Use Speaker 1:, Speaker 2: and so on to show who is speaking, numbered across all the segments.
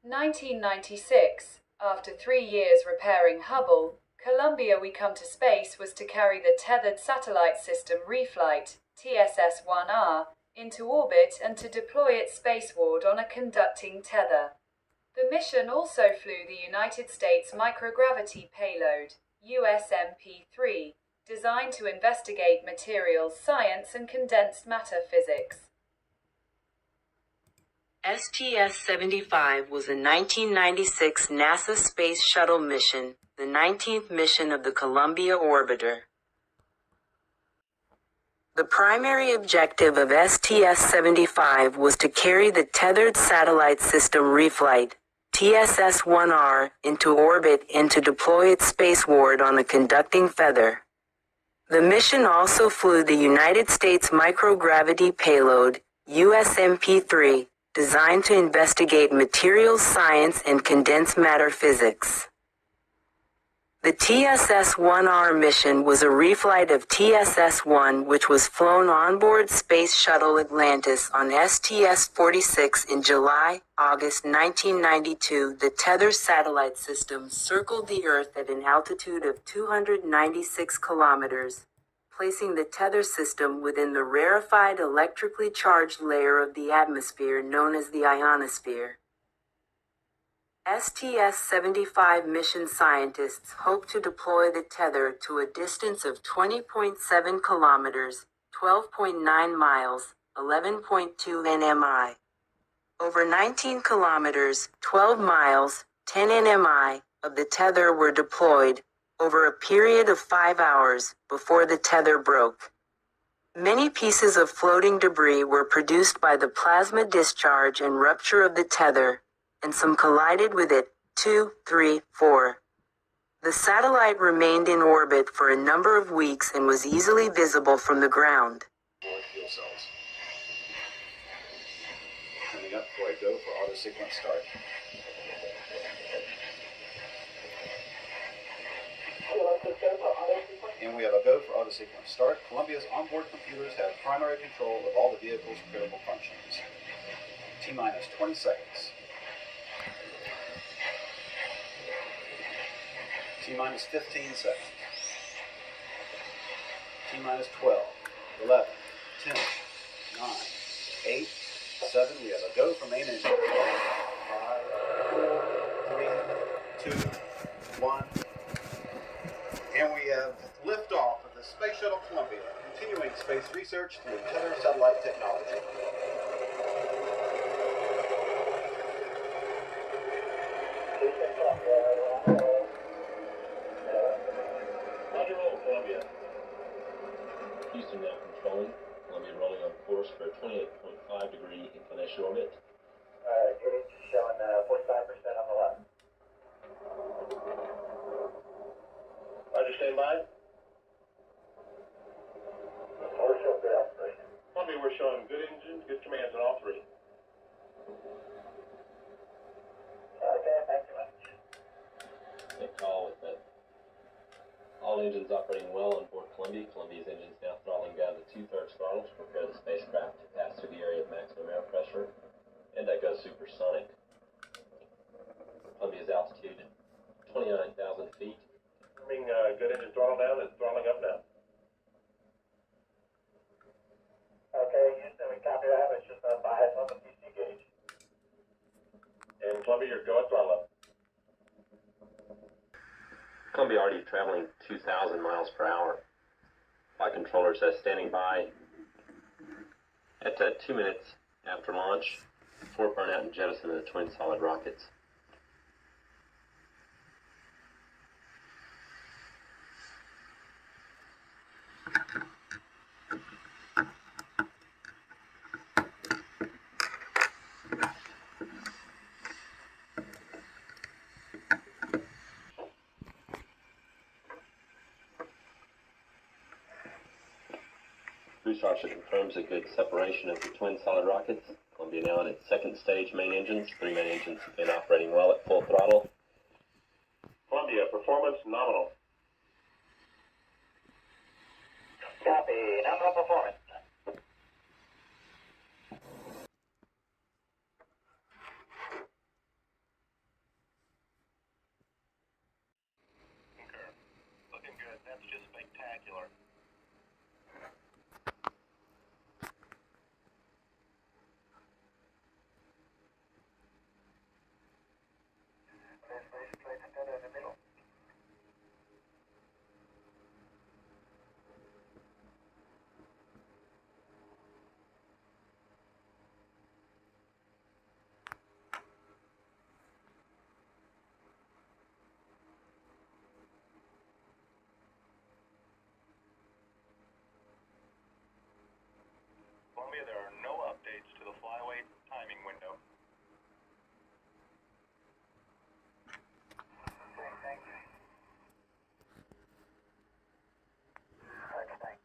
Speaker 1: 1996, after 3 years repairing Hubble, Columbia We Come to Space was to carry the Tethered Satellite System Reflight, TSS-1R, into orbit and to deploy it spaceward on a conducting tether. The mission also flew the United States Microgravity Payload, USMP-3, designed to investigate materials science and condensed matter physics.
Speaker 2: STS-75 was a 1996 NASA Space Shuttle mission, the 19th mission of the Columbia Orbiter. The primary objective of STS-75 was to carry the Tethered Satellite System Reflight, TSS-1R, into orbit and to deploy it spaceward on a conducting feather. The mission also flew the United States Microgravity Payload, USMP-3, designed to investigate materials science and condensed matter physics. The TSS-1R mission was a reflight of TSS-1, which was flown onboard Space Shuttle Atlantis on STS-46 in July-August 1992. The Tether satellite system circled the Earth at an altitude of 296 kilometers, placing the Tether system within the rarefied electrically charged layer of the atmosphere known as the ionosphere. STS-75 mission scientists hope to deploy the tether to a distance of 20.7 kilometers, 12.9 miles, 11.2 nmi. Over 19 kilometers, 12 miles, 10 nmi, of the tether were deployed, over a period of 5 hours, before the tether broke. Many pieces of floating debris were produced by the plasma discharge and rupture of the tether, and some collided with it. 2, 3, 4. The satellite remained in orbit for a number of weeks and was easily visible from the ground.
Speaker 3: Fuel cells. Coming up for a go for auto sequence start. And we have a go for auto sequence start. Columbia's onboard computers have primary control of all the vehicle's critical functions. T-minus 20 seconds. T-minus 15 seconds. T-minus 12, 11, 10, 9, 8, 7. We have a go for main engine. 5, 4, 3, 2, 1. And we have liftoff of the Space Shuttle Columbia, continuing space research through Tether satellite technology.
Speaker 4: Houston now controlling. Columbia rolling on course for a 28.5 degree inclination orbit.
Speaker 5: Getting showing 45% on the left. Roger, stand by. We're showing good operation. Columbia, we're showing good engines, good commands on all three. Okay, thank you much.
Speaker 4: Good call with that. All engines operating well on board Columbia. Columbia's engines now throttling down to 2/3 throttle to prepare the spacecraft to pass through the area of maximum air pressure and go supersonic. Columbia's altitude, 29,000 feet.
Speaker 5: Good engine throttle down, it's throttling up now. Okay, Houston, we copy that. It's just a bias on the PC gauge. And Columbia, you're going throttle up.
Speaker 4: Columbia already traveling 2,000 miles per hour. Flight controller says standing by at 2 minutes after launch for burnout and jettison of the twin solid rockets. Booster Archer confirms a good separation of the twin solid rockets. Columbia now on its second stage main engines. 3 main engines have been operating well at full throttle.
Speaker 5: Columbia, performance nominal. Copy, nominal performance. Columbia, there are no updates to the flyweight timing window. Okay, thank you. Thanks.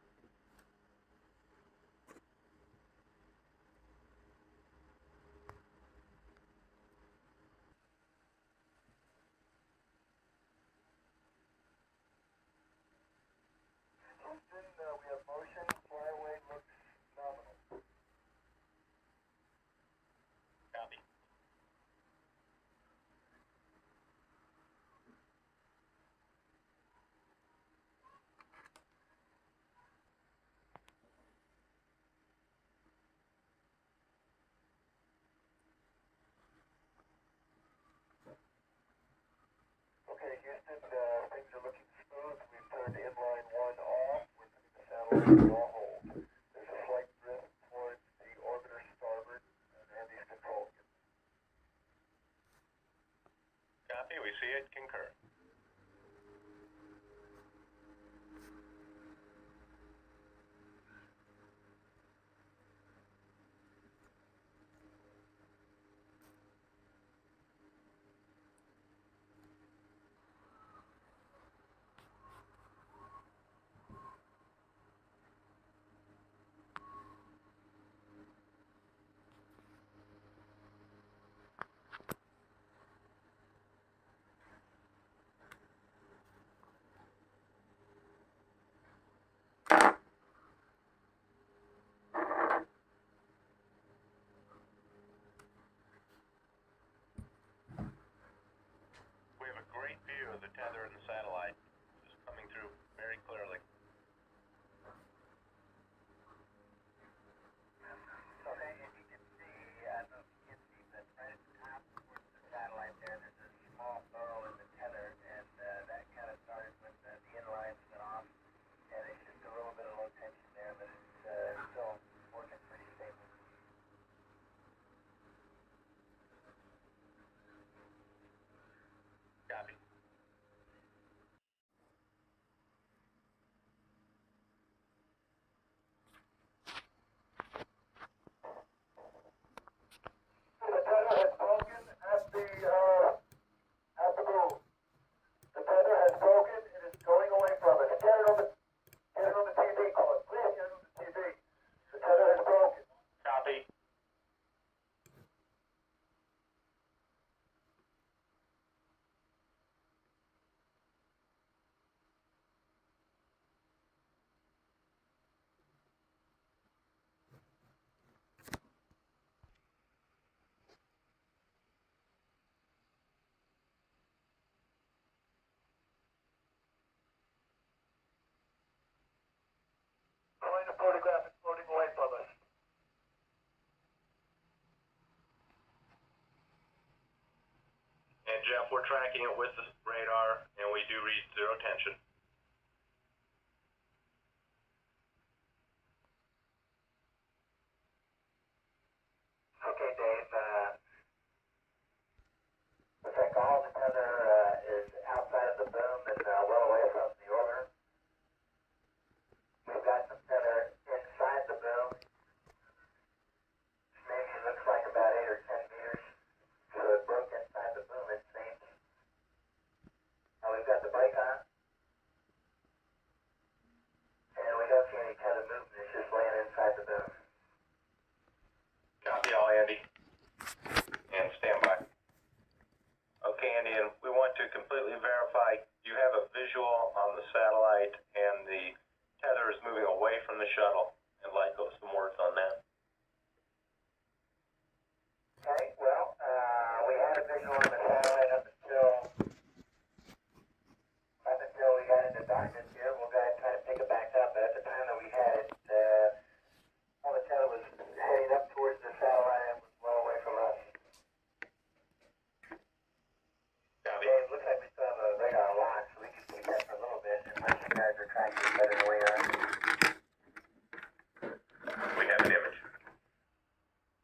Speaker 5: Houston, we have motion. Flyweight looks nominal. Copy. Okay, Houston, things are looking smooth. We've turned inline 1 off. We're putting the satellite on hold. There's a slight drift towards the orbiter starboard and these control units. Copy, we see it. Concur. We have a great view of the tether and the satellite. It's coming through very clearly. Okay, if you can see, I don't know if you can see, but right at the top towards the satellite there's a small burrow in the tether, and that kind of started when the inlines went off, and it's just a little bit of low tension there, but it's still working pretty stable. Copy. The tether has broken at the boom. The tether has broken. It is going away from us. Get it on the TV, Colin. Please get it on the TV. The tether has broken. Copy. Trying to photograph it floating away from us. And Jeff, we're tracking it with the radar, and we do read zero tension. Okay, Dave. Looks like all the tether is outside of the boom and well away from the orbiter. We've got some tether inside the boom. Maybe it looks like about 8 or 10 meters. So it broke inside the boom, it seems. Now we've got the brake on. And we don't see any tether movement, it's just laying inside the boom. Copy all, Andy. And stand by. Okay, Andy, and we want to completely verify you have a visual on the satellite and the tether is moving away from the shuttle. And like some words on that. Okay, well, we had a visual on the satellite up until we got into darkness here. We'll go ahead and try to pick it back up. But at the time that we had it, all the tether was heading up towards the satellite and was well away from us. Copy. Dave, looks like we still have a radar lock, so we can keep that for a little bit unless you guys are tracking better than we are. We have an image.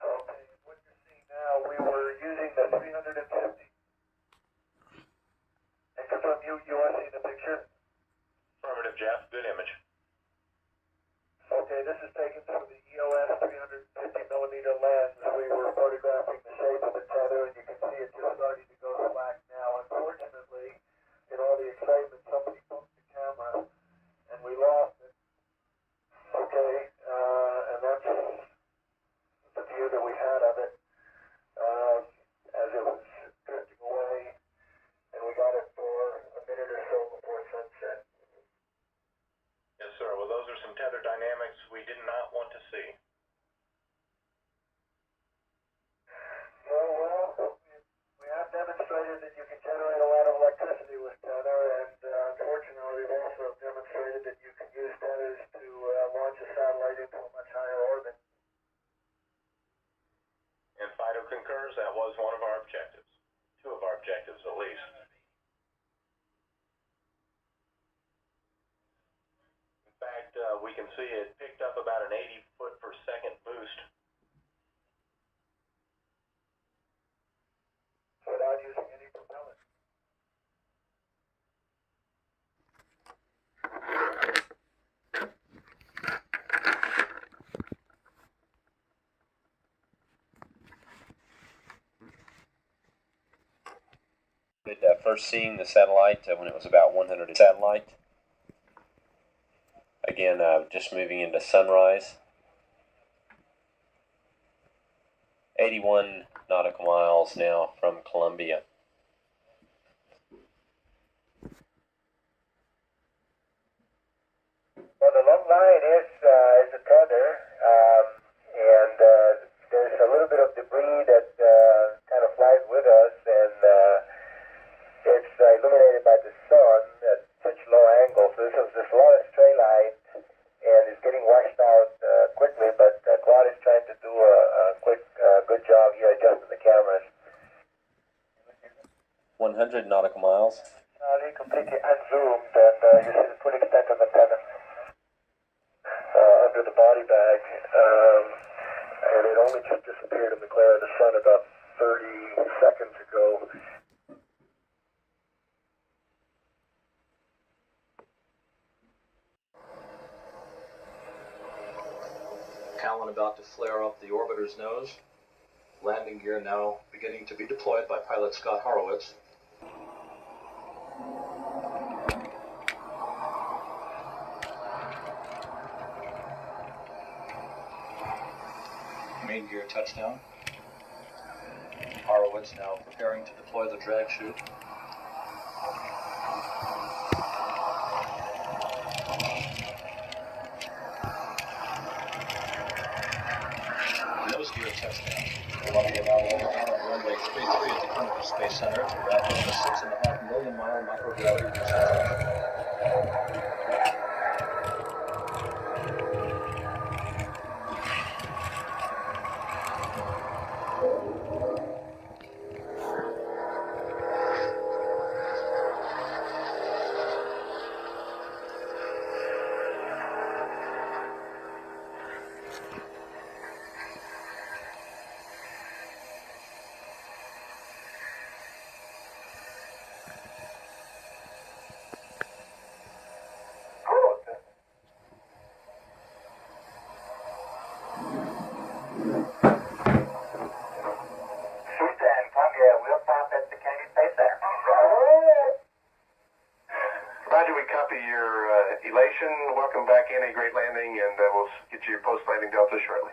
Speaker 5: Okay, what you're seeing now, we were using the 350. And confirm you are seeing the picture? Affirmative, Jeff. Good image. Okay, this is taken from the EOS 350.
Speaker 6: of our objectives. Two of our objectives, at least. In fact, we can see it picked up about an 80 foot per second boost. Without using any propellant.
Speaker 4: First seeing the satellite when it was about 100 satellite. Again, just moving into sunrise. 81 nautical miles now from Columbia.
Speaker 5: Well, the long line is a tether, and there's a little bit of debris that kind of flies with us, and it's illuminated by the sun at such low angles. So there's a lot of stray light, and it's getting washed out quickly, but Claude is trying to do a quick, good job here adjusting the cameras.
Speaker 4: 100 nautical miles.
Speaker 5: Charlie, completely unzoomed, and you see the full extent of the antenna under the body bag, and it only just disappeared in the glare of the sun about 30 seconds ago.
Speaker 7: Cowan about to flare up the orbiter's nose. Landing gear now beginning to be deployed by pilot Scott Horowitz. Main gear touchdown. Horowitz now preparing to deploy the drag chute. Nose gear touchdown. Columbia now landing on runway 33 at the Kennedy Space Center to wrap up a 6.5 million mile microgravity research.
Speaker 6: Roger, we copy your elation. Welcome back in, a great landing, and we'll get you your post-landing delta shortly.